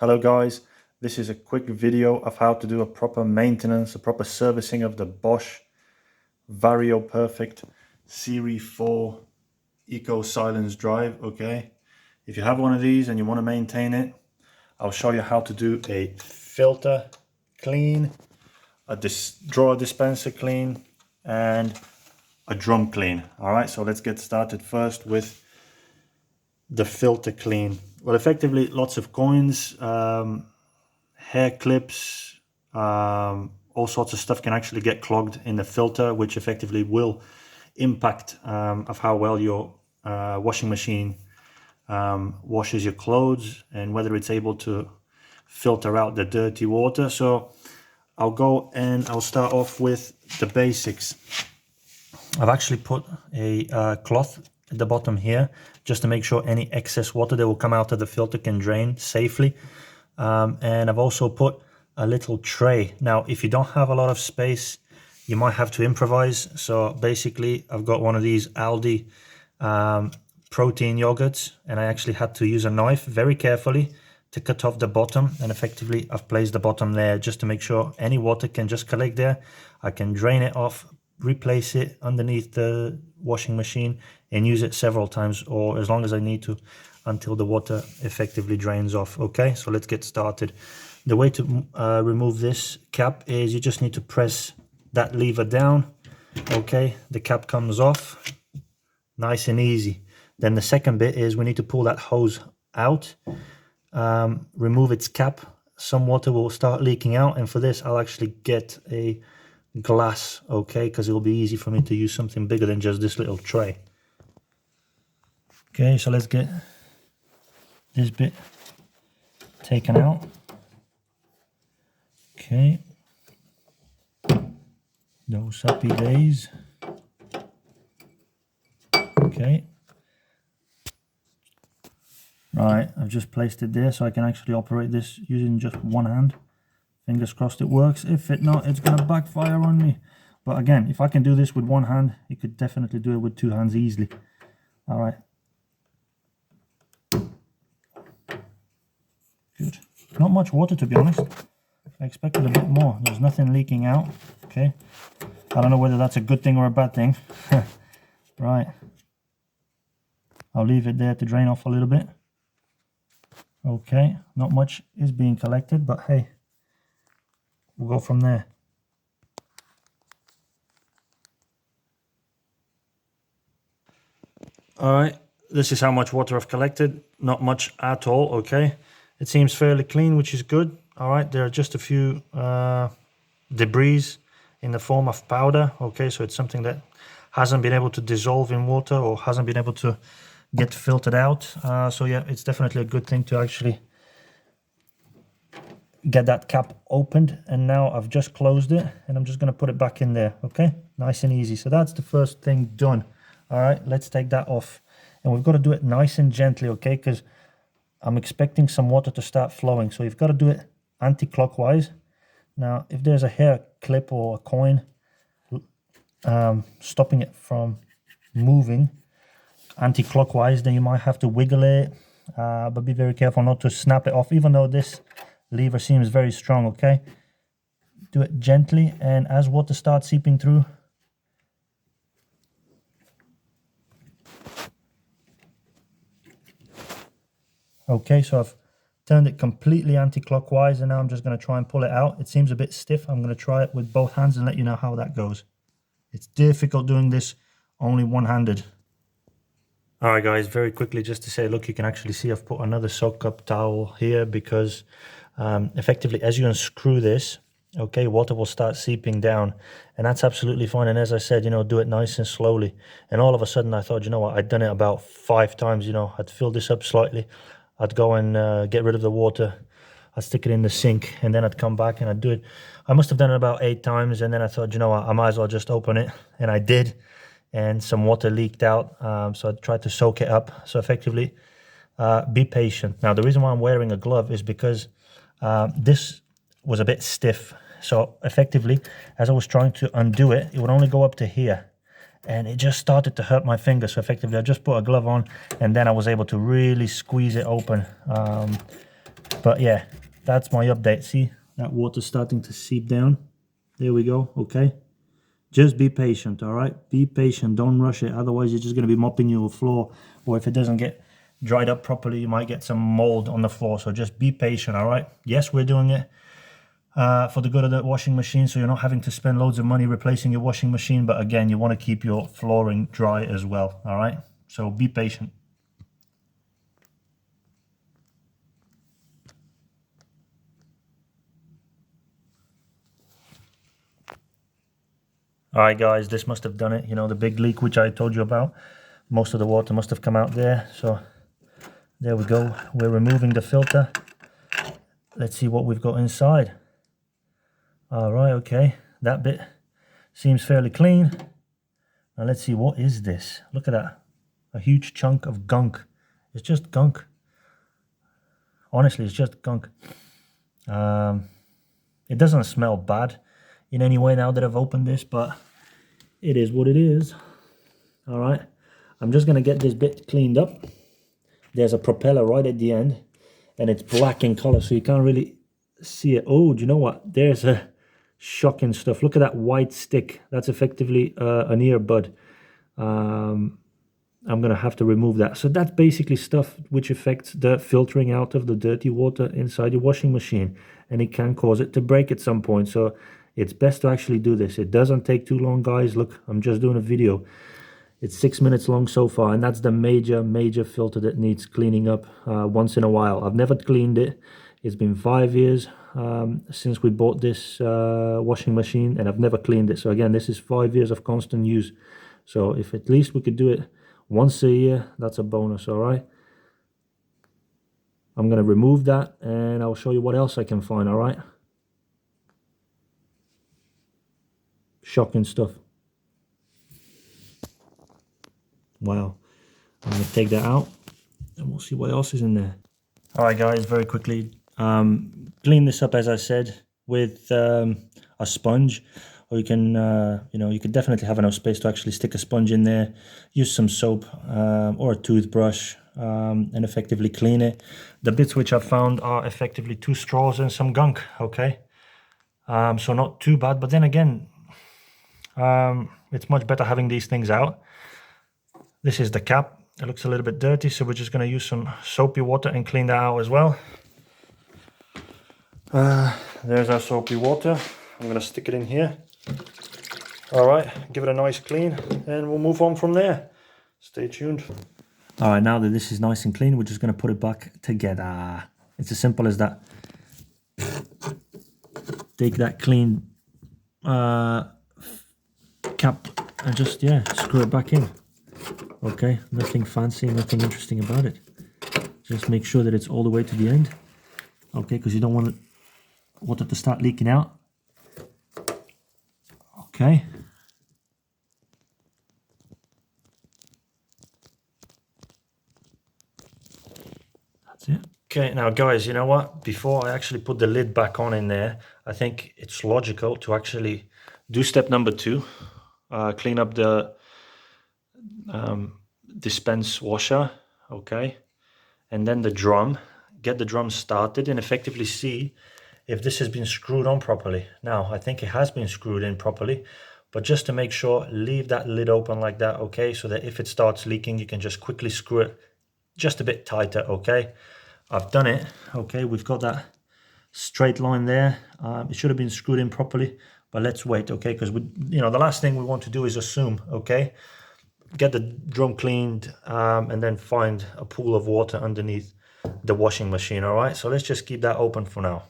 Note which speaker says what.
Speaker 1: Hello guys, this is a quick video of how to do a proper maintenance, a proper servicing of the Bosch VarioPerfect Serie 4 EcoSilence drive, okay? If you have one of these and you want to maintain it, I'll show you how to do a filter clean, a drawer dispenser clean, and a drum clean. Alright, so let's get started first with the filter clean. Well, effectively lots of coins, hair clips, all sorts of stuff can actually get clogged in the filter, which effectively will impact of how well your washing machine washes your clothes and whether it's able to filter out the dirty water. So I'll go and I'll start off with the basics. I've actually put a cloth at the bottom here just to make sure any excess water that will come out of the filter can drain safely. And I've also put a little tray. Now, if you don't have a lot of space, you might have to improvise. So basically, I've got one of these Aldi protein yogurts, and I actually had to use a knife very carefully to cut off the bottom. And effectively, I've placed the bottom there just to make sure any water can just collect there. I can drain it off, replace it underneath the washing machine and use it several times or as long as I need to until the water effectively drains off. Okay, so let's get started. The way to remove this cap is you just need to press that lever down. Okay, the cap comes off, nice and easy. Then the second bit is we need to pull that hose out, remove its cap. Some water will start leaking out, and for this I'll actually get a glass, okay, because it will be easy for me to use something bigger than just this little tray. Okay, so let's get this bit taken out. Okay, those happy days. Okay, right, I've just placed it there so I can actually operate this using just one hand. Fingers crossed it works. If it not, it's gonna backfire on me. But again, if I can do this with one hand, you could definitely do it with two hands easily. All right. Good. Not much water, to be honest. I expected a bit more. There's nothing leaking out. Okay. I don't know whether that's a good thing or a bad thing. Right. I'll leave it there to drain off a little bit. Okay. Not much is being collected, but hey, we'll go from there. All right, this is how much water I've collected. Not much at all, okay? It seems fairly clean, which is good. All right, there are just a few debris in the form of powder, okay? So it's something that hasn't been able to dissolve in water or hasn't been able to get filtered out. So yeah, it's definitely a good thing to actually get that cap opened, and now I've just closed it and I'm just going to put it back in there. Okay, nice and easy. So that's the first thing done. All right, let's take that off, and we've got to do it nice and gently, okay, because I'm expecting some water to start flowing, so you've got to do it anti-clockwise. Now if there's a hair clip or a coin stopping it from moving anti-clockwise, then you might have to wiggle it, but be very careful not to snap it off, even though this lever seems very strong. Okay, do it gently, and as water starts seeping through, okay, so I've turned it completely anti-clockwise, and now I'm just going to try and pull it out. It seems a bit stiff. I'm going to try it with both hands and let you know how that goes. It's difficult doing this only one-handed. All right, guys, very quickly just to say, look, you can actually see I've put another soak up towel here because effectively as you unscrew this, okay, water will start seeping down, and that's absolutely fine. And as I said, you know, do it nice and slowly. And all of a sudden I thought, you know what, I'd done it about 5 times. You know, I'd fill this up slightly, I'd go and get rid of the water, I'd stick it in the sink, and then I'd come back and I'd do it. I must have done it about 8 times, and then I thought, you know what, I might as well just open it, and I did. And some water leaked out, so I tried to soak it up. So effectively, be patient. Now, the reason why I'm wearing a glove is because this was a bit stiff. So effectively, as I was trying to undo it, it would only go up to here. And it just started to hurt my finger. So effectively, I just put a glove on, and then I was able to really squeeze it open. But yeah, that's my update. See, that water's starting to seep down. There we go. Okay, just be patient. All right, be patient, don't rush it, otherwise you're just going to be mopping your floor, or if it doesn't get dried up properly, you might get some mold on the floor. So just be patient. All right, yes, we're doing it for the good of the washing machine, so you're not having to spend loads of money replacing your washing machine, but again, you want to keep your flooring dry as well. All right, so be patient. All right, guys, this must have done it. You know, the big leak which I told you about, most of the water must have come out there. So there we go. We're removing the filter. Let's see what we've got inside. All right, okay, that bit seems fairly clean. Now let's see, what is this? Look at that, a huge chunk of gunk. It's just gunk. Honestly, it's just gunk. It doesn't smell bad in any way now that I've opened this, but it is what it is. All right, I'm just gonna get this bit cleaned up. There's a propeller right at the end, and it's black in color, so you can't really see it. Oh, do you know what? There's a shocking stuff. Look at that white stick. That's effectively an earbud. I'm gonna have to remove that. So that's basically stuff which affects the filtering out of the dirty water inside your washing machine, and it can cause it to break at some point. So it's best to actually do this. It doesn't take too long, guys. Look, I'm just doing a video. It's 6 minutes long so far, and that's the major filter that needs cleaning up once in a while. I've never cleaned it. It's been 5 years since we bought this washing machine, and I've never cleaned it. So again, this is 5 years of constant use. So if at least we could do it once a year, that's a bonus. All right, I'm going to remove that, and I'll show you what else I can find. All right, shocking stuff. Wow, I'm going to take that out, and we'll see what else is in there. All right, guys, very quickly, clean this up, as I said, with a sponge, or you can, you can definitely have enough space to actually stick a sponge in there, use some soap or a toothbrush, and effectively clean it. The bits which I've found are effectively 2 straws and some gunk, okay? So not too bad, but then again, it's much better having these things out. This is the cap. It looks a little bit dirty, so we're just going to use some soapy water and clean that out as well. There's our soapy water. I'm going to stick it in here. All right, give it a nice clean, and we'll move on from there. Stay tuned. All right, now that this is nice and clean, we're just going to put it back together. It's as simple as that. Take that clean cap and just, screw it back in. Okay, nothing fancy, nothing interesting about it. Just make sure that it's all the way to the end. Okay, because you don't want it to start leaking out. Okay. That's it. Okay, now guys, you know what? Before I actually put the lid back on in there, I think it's logical to actually do step number 2. Clean up the dispense washer, okay, and then the drum. Get the drum started and effectively see if this has been screwed on properly. Now I think it has been screwed in properly, but just to make sure, leave that lid open like that, okay, so that if it starts leaking, you can just quickly screw it just a bit tighter. Okay, I've done it. Okay, we've got that straight line there. It should have been screwed in properly, but let's wait, okay, because the last thing we want to do is assume. Okay, get the drum cleaned and then find a pool of water underneath the washing machine. All right, so let's just keep that open for now.